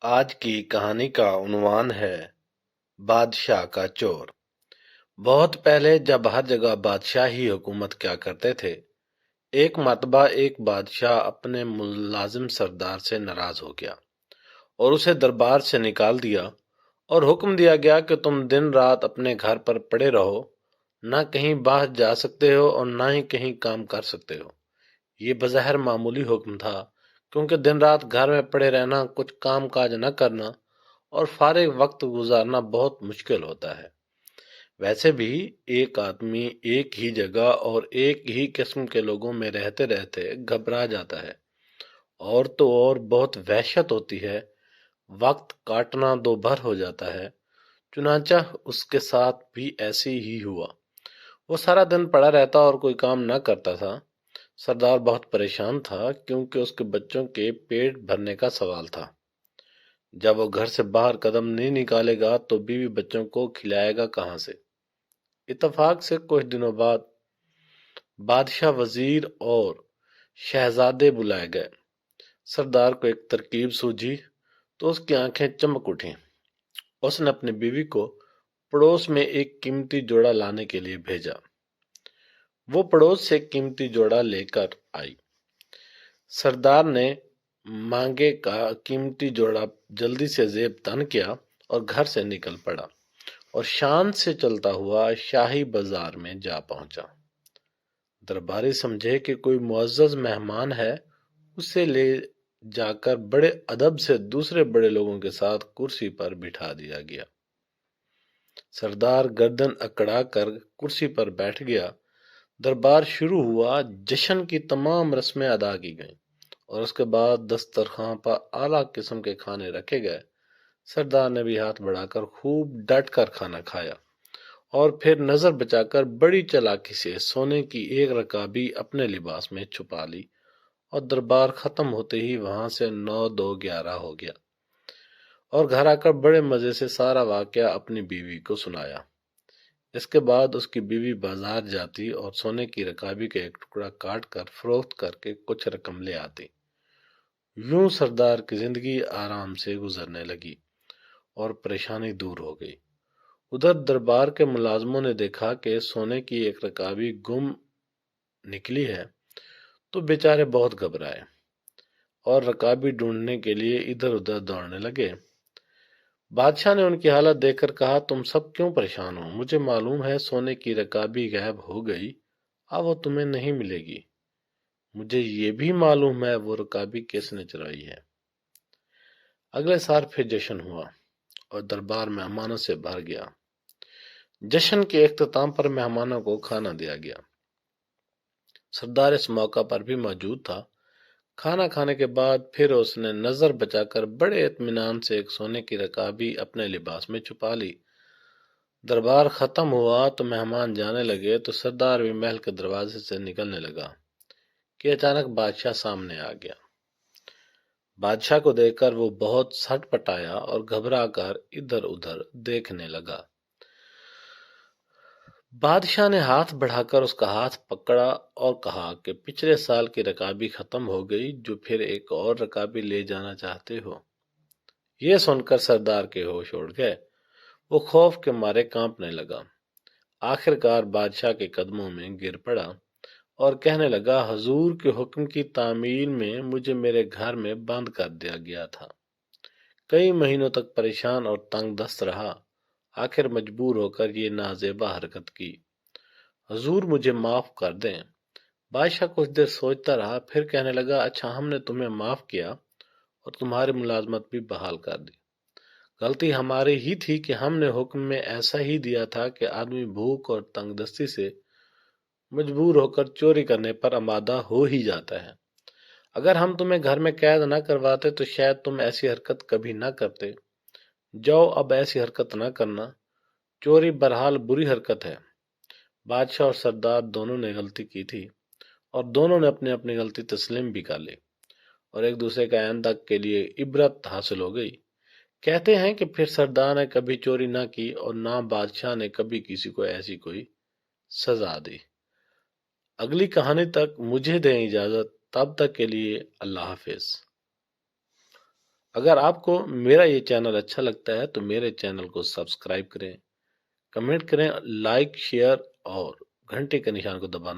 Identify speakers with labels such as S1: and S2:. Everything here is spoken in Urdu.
S1: آج کی کہانی کا عنوان ہے بادشاہ کا چور۔ بہت پہلے جب ہر جگہ بادشاہ ہی حکومت کیا کرتے تھے، ایک مرتبہ ایک بادشاہ اپنے ملازم سردار سے ناراض ہو گیا اور اسے دربار سے نکال دیا اور حکم دیا گیا کہ تم دن رات اپنے گھر پر پڑے رہو، نہ کہیں باہر جا سکتے ہو اور نہ ہی کہیں کام کر سکتے ہو۔ یہ بظاہر معمولی حکم تھا، کیونکہ دن رات گھر میں پڑے رہنا، کچھ کام کاج نہ کرنا اور فارغ وقت گزارنا بہت مشکل ہوتا ہے۔ ویسے بھی ایک آدمی ایک ہی جگہ اور ایک ہی قسم کے لوگوں میں رہتے رہتے گھبرا جاتا ہے، اور تو اور بہت وحشت ہوتی ہے، وقت کاٹنا دو بھر ہو جاتا ہے۔ چنانچہ اس کے ساتھ بھی ایسے ہی ہوا۔ وہ سارا دن پڑا رہتا اور کوئی کام نہ کرتا تھا۔ سردار بہت پریشان تھا، کیونکہ اس کے بچوں کے پیٹ بھرنے کا سوال تھا۔ جب وہ گھر سے باہر قدم نہیں نکالے گا تو بیوی بچوں کو کھلائے گا کہاں سے؟ اتفاق سے کچھ دنوں بعد بادشاہ، وزیر اور شہزادے بلائے گئے۔ سردار کو ایک ترکیب سوجھی تو اس کی آنکھیں چمک اٹھیں۔ اس نے اپنی بیوی کو پڑوس میں ایک قیمتی جوڑا لانے کے لیے بھیجا۔ وہ پڑوس سے قیمتی جوڑا لے کر آئی۔ سردار نے مانگے کا قیمتی جوڑا جلدی سے زیب تن کیا اور گھر سے نکل پڑا اور شان سے چلتا ہوا شاہی بازار میں جا پہنچا۔ درباری سمجھے کہ کوئی معزز مہمان ہے، اسے لے جا کر بڑے ادب سے دوسرے بڑے لوگوں کے ساتھ کرسی پر بٹھا دیا گیا۔ سردار گردن اکڑا کر کرسی پر بیٹھ گیا۔ دربار شروع ہوا۔ جشن کی تمام رسمیں ادا کی گئیں اور اس کے بعد دسترخوان پر اعلیٰ قسم کے کھانے رکھے گئے۔ سردار نے بھی ہاتھ بڑھا کر خوب ڈٹ کر کھانا کھایا اور پھر نظر بچا کر بڑی چالاکی سے سونے کی ایک رکابی اپنے لباس میں چھپا لی، اور دربار ختم ہوتے ہی وہاں سے 9 2 11 ہو گیا، اور گھر آ کر بڑے مزے سے سارا واقعہ اپنی بیوی کو سنایا۔ اس کے بعد اس کی بیوی بازار جاتی اور سونے کی رکابی کا ایک ٹکڑا کاٹ کر فروخت کر کے کچھ رقم لے آتی۔ یوں سردار کی زندگی آرام سے گزرنے لگی اور پریشانی دور ہو گئی۔ ادھر دربار کے ملازموں نے دیکھا کہ سونے کی ایک رکابی گم نکلی ہے تو بیچارے بہت گھبرائے اور رکابی ڈھونڈنے کے لیے ادھر ادھر دوڑنے لگے۔ بادشاہ نے ان کی حالت دیکھ کر کہا، تم سب کیوں پریشان ہو؟ مجھے معلوم ہے سونے کی رکابی غائب ہو گئی، اب وہ تمہیں نہیں ملے گی۔ مجھے یہ بھی معلوم ہے وہ رکابی کس نے چرائی ہے۔ اگلے سال پھر جشن ہوا اور دربار مہمانوں سے بھر گیا۔ جشن کے اختتام پر مہمانوں کو کھانا دیا گیا۔ سردار اس موقع پر بھی موجود تھا۔ کھانا کھانے کے بعد پھر اس نے نظر بچا کر بڑے اطمینان سے ایک سونے کی رکابی اپنے لباس میں چھپا لی۔ دربار ختم ہوا تو مہمان جانے لگے تو سردار بھی محل کے دروازے سے نکلنے لگا کہ اچانک بادشاہ سامنے آ گیا۔ بادشاہ کو دیکھ کر وہ بہت سٹ پٹایا اور گھبرا کر ادھر ادھر دیکھنے لگا۔ بادشاہ نے ہاتھ بڑھا کر اس کا ہاتھ پکڑا اور کہا کہ پچھلے سال کی رکابی ختم ہو گئی، جو پھر ایک اور رکابی لے جانا چاہتے ہو؟ یہ سن کر سردار کے ہوش اڑ گئے۔ وہ خوف کے مارے کانپنے لگا۔ آخرکار بادشاہ کے قدموں میں گر پڑا اور کہنے لگا، حضور کے حکم کی تعمیل میں مجھے میرے گھر میں بند کر دیا گیا تھا۔ کئی مہینوں تک پریشان اور تنگ دست رہا، آخر مجبور ہو کر یہ نازیبا حرکت کی۔ حضور مجھے معاف کر دیں۔ بادشاہ کچھ دیر سوچتا رہا، پھر کہنے لگا، اچھا ہم نے تمہیں معاف کیا اور تمہاری ملازمت بھی بحال کر دی۔ غلطی ہماری ہی تھی کہ ہم نے حکم میں ایسا ہی دیا تھا کہ آدمی بھوک اور تنگ دستی سے مجبور ہو کر چوری کرنے پر آمادہ ہو ہی جاتا ہے۔ اگر ہم تمہیں گھر میں قید نہ کرواتے تو شاید تم ایسی حرکت کبھی نہ کرتے۔ جاؤ اب ایسی حرکت نہ کرنا۔ چوری بہرحال بری حرکت ہے۔ بادشاہ اور سردار دونوں نے غلطی کی تھی اور دونوں نے اپنی اپنی غلطی تسلیم بھی کر لی اور ایک دوسرے کا آئندہ کے لیے عبرت حاصل ہو گئی۔ کہتے ہیں کہ پھر سردار نے کبھی چوری نہ کی اور نہ بادشاہ نے کبھی کسی کو ایسی کوئی سزا دی۔ اگلی کہانی تک مجھے دیں اجازت، تب تک کے لیے اللہ حافظ۔ اگر آپ کو میرا یہ چینل اچھا لگتا ہے تو میرے چینل کو سبسکرائب کریں، کمنٹ کریں، لائک، شیئر اور گھنٹی کے نشان کو دبانا